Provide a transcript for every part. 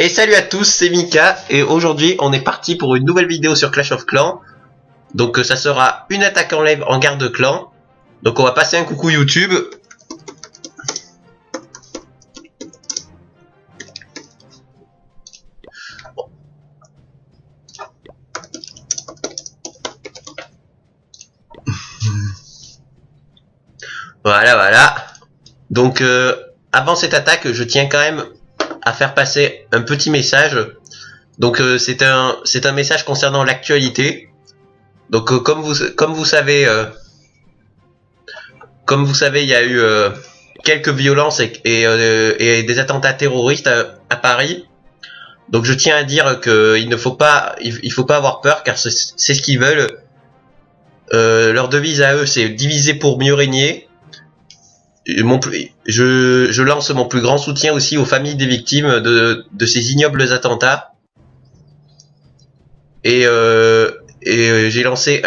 Et salut à tous, c'est Mika et aujourd'hui on est parti pour une nouvelle vidéo sur Clash of Clans. Donc ça sera une attaque en live en garde clan. Donc on va passer un coucou YouTube. Voilà. Donc avant cette attaque, je tiens quand même à faire passer un petit message. Donc c'est un message concernant l'actualité. Donc comme vous savez, il y a eu quelques violences et des attentats terroristes à Paris. Donc je tiens à dire que il faut pas avoir peur, car c'est ce qu'ils veulent. Leur devise à eux, c'est diviser pour mieux régner. Je lance mon plus grand soutien aussi aux familles des victimes de ces ignobles attentats. Et j'ai lancé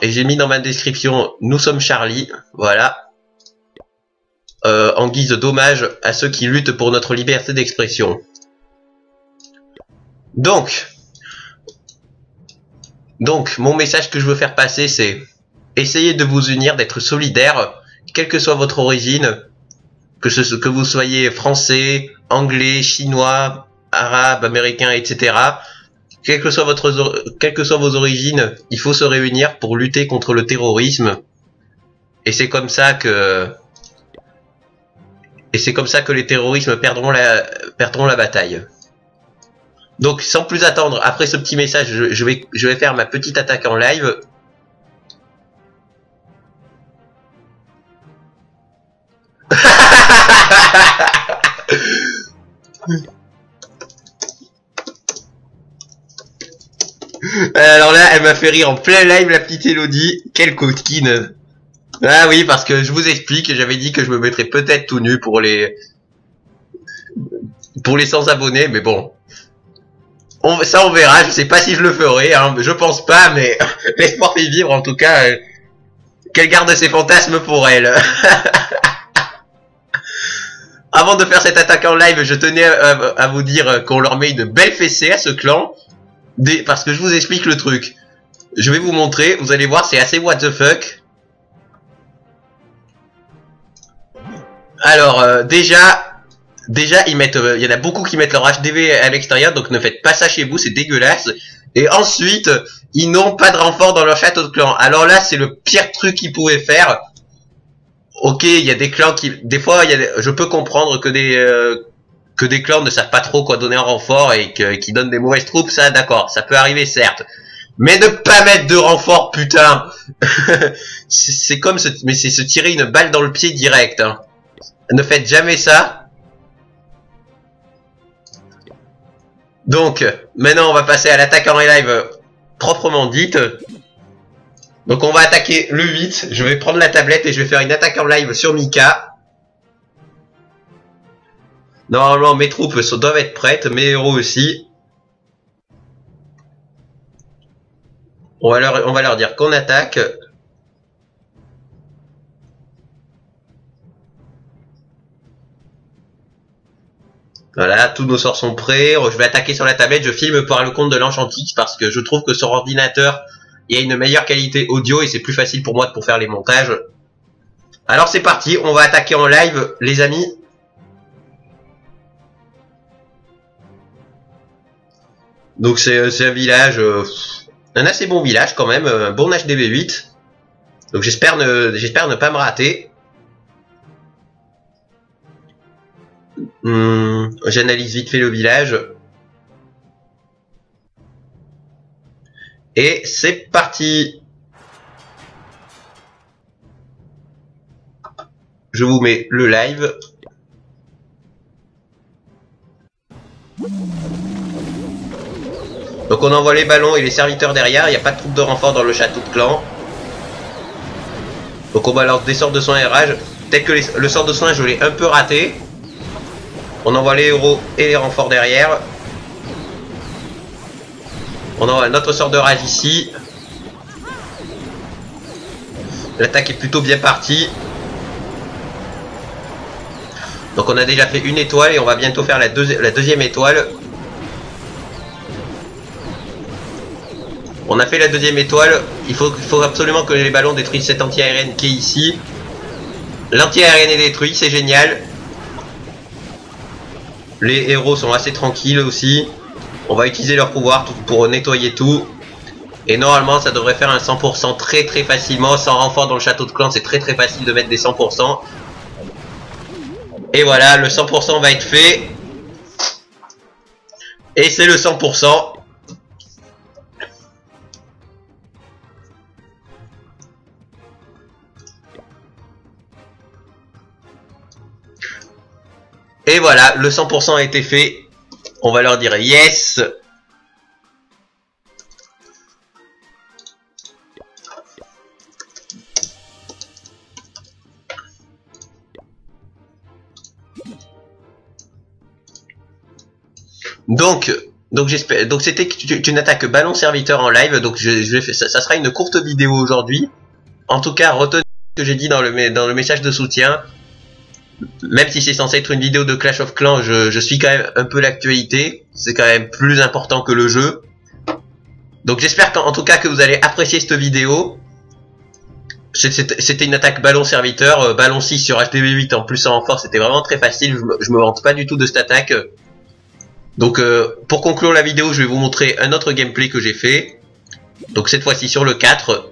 et j'ai mis dans ma description "Nous sommes Charlie", voilà, en guise d'hommage à ceux qui luttent pour notre liberté d'expression. Donc mon message que je veux faire passer, c'est essayez de vous unir, d'être solidaires, quelle que soit votre origine, que vous soyez français, anglais, chinois, arabe, américain, etc. Quelles que soient vos origines, il faut se réunir pour lutter contre le terrorisme. Et c'est comme ça que les terroristes perdront la bataille. Donc sans plus attendre, après ce petit message, je vais faire ma petite attaque en live. Alors là, elle m'a fait rire en plein live, la petite Elodie. Quelle coquine. Ah oui, parce que je vous explique, j'avais dit que je me mettrais peut-être tout nu pour les 100 abonnés, mais bon. Ça on verra, je sais pas si je le ferai, hein, je pense pas, mais l'espoir fait vivre en tout cas. Qu'elle garde ses fantasmes pour elle. Avant de faire cette attaque en live, je tenais à vous dire qu'on leur met une belle fessée à ce clan. Parce que je vous explique le truc. Je vais vous montrer, vous allez voir, c'est assez what the fuck. Alors déjà ils mettent, il y en a beaucoup qui mettent leur HDV à l'extérieur, donc ne faites pas ça chez vous, c'est dégueulasse. Et ensuite, ils n'ont pas de renfort dans leur château de clan. Alors là, c'est le pire truc qu'ils pouvaient faire. Ok, il y a des clans qui, des fois, je peux comprendre que des clans ne savent pas trop quoi donner en renfort et qui donnent des mauvaises troupes, ça d'accord, ça peut arriver certes. Mais ne pas mettre de renfort, putain. C'est comme se tirer une balle dans le pied direct, hein. Ne faites jamais ça. Donc, maintenant on va passer à l'attaque en live proprement dite. Donc on va attaquer le 8, je vais prendre la tablette et je vais faire une attaque en live sur Mika. Normalement mes troupes doivent être prêtes, mes héros aussi. On va leur dire qu'on attaque. Voilà, tous nos sorts sont prêts. Je vais attaquer sur la tablette, je filme par le compte de l'Enchantix parce que je trouve que sur ordinateur, il y a une meilleure qualité audio et c'est plus facile pour moi pour faire les montages. Alors c'est parti, on va attaquer en live, les amis. Donc c'est un village, un assez bon village quand même, un bon HDV 8. Donc j'espère ne pas me rater. J'analyse vite fait le village. Et c'est parti. Je vous mets le live. Donc on envoie les ballons et les serviteurs derrière. Il n'y a pas de troupes de renfort dans le château de clan. Donc on va leur des sorts de soins RH. Peut-être que le sort de soins je l'ai un peu raté. On envoie les héros et les renforts derrière. On envoie notre sort de rage ici. L'attaque est plutôt bien partie. Donc on a déjà fait une étoile et on va bientôt faire la deuxième étoile. On a fait la deuxième étoile. Il faut absolument que les ballons détruisent cette anti-aérienne qui est ici. L'anti-aérienne est détruite, c'est génial. Les héros sont assez tranquilles aussi. On va utiliser leur pouvoir pour nettoyer tout. Et normalement ça devrait faire un 100% très très facilement. Sans renfort dans le château de clan, c'est très très facile de mettre des 100%. Et voilà, le 100% va être fait. Et c'est le 100%. Et voilà, le 100% a été fait. On va leur dire yes. Donc j'espère. Donc c'était une attaque ballon serviteur en live. Donc ça sera une courte vidéo aujourd'hui. En tout cas, retenez ce que j'ai dit dans le message de soutien. Même si c'est censé être une vidéo de Clash of Clans, je suis quand même un peu l'actualité. C'est quand même plus important que le jeu. Donc j'espère qu'en tout cas que vous allez apprécier cette vidéo. C'était une attaque ballon serviteur, ballon 6 sur HDV8 en plus en renfort, c'était vraiment très facile. Je me vante pas du tout de cette attaque. Donc pour conclure la vidéo, je vais vous montrer un autre gameplay que j'ai fait. Donc cette fois-ci sur le 4.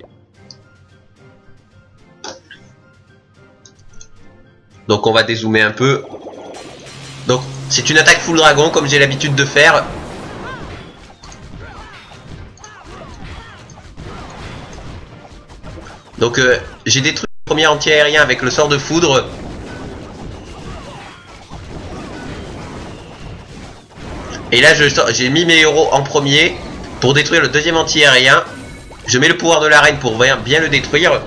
Donc on va dézoomer un peu. Donc c'est une attaque full dragon comme j'ai l'habitude de faire. Donc j'ai détruit le premier anti-aérien avec le sort de foudre. Et là j'ai mis mes héros en premier pour détruire le deuxième anti-aérien. Je mets le pouvoir de la reine pour bien le détruire.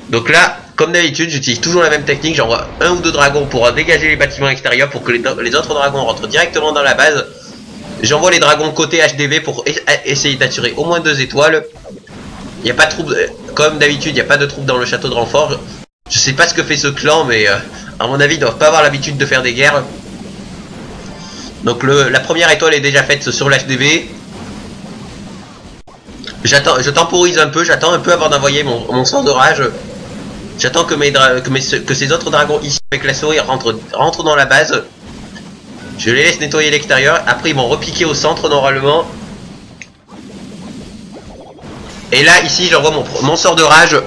Donc là, comme d'habitude, j'utilise toujours la même technique. J'envoie un ou deux dragons pour dégager les bâtiments extérieurs pour que les autres dragons rentrent directement dans la base. J'envoie les dragons côté HDV pour essayer d'attirer au moins 2 étoiles. Il n'y a pas de trouble, comme d'habitude, il n'y a pas de trouble dans le château de renfort. Je sais pas ce que fait ce clan, mais à mon avis, ils doivent pas avoir l'habitude de faire des guerres. Donc la première étoile est déjà faite sur l'HDV. Je temporise un peu, j'attends un peu avant d'envoyer mon sort de rage. J'attends que ces autres dragons ici avec la souris rentrent dans la base. Je les laisse nettoyer l'extérieur. Après ils vont repiquer au centre normalement. Et là ici j'envoie mon sort de rage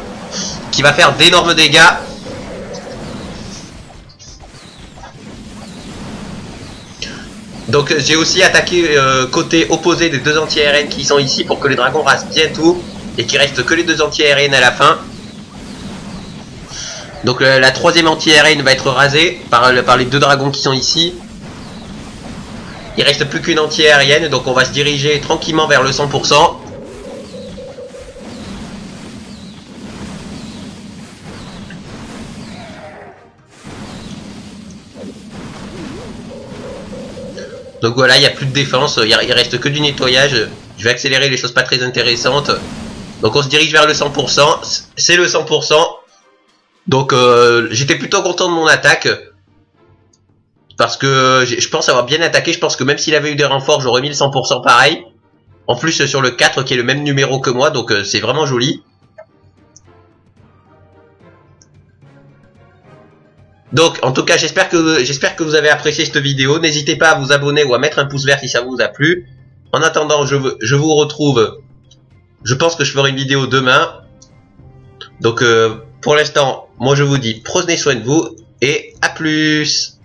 qui va faire d'énormes dégâts. Donc j'ai aussi attaqué côté opposé des 2 anti-aériennes qui sont ici pour que les dragons rasent bien tout. Et qu'il reste que les 2 anti-aériennes à la fin. Donc la troisième anti-aérienne va être rasée par les 2 dragons qui sont ici. Il reste plus qu'une anti-aérienne, donc on va se diriger tranquillement vers le 100%. Donc voilà, il n'y a plus de défense, il reste que du nettoyage. Je vais accélérer les choses pas très intéressantes. Donc on se dirige vers le 100%, c'est le 100%. Donc j'étais plutôt content de mon attaque. Parce que je pense avoir bien attaqué. Je pense que même s'il avait eu des renforts, j'aurais mis le 100% pareil. En plus sur le 4 qui est le même numéro que moi. Donc c'est vraiment joli. Donc en tout cas j'espère que vous avez apprécié cette vidéo. N'hésitez pas à vous abonner ou à mettre un pouce vert si ça vous a plu. En attendant je vous retrouve. Je pense que je ferai une vidéo demain. Donc pour l'instant, moi je vous dis prenez soin de vous et à plus.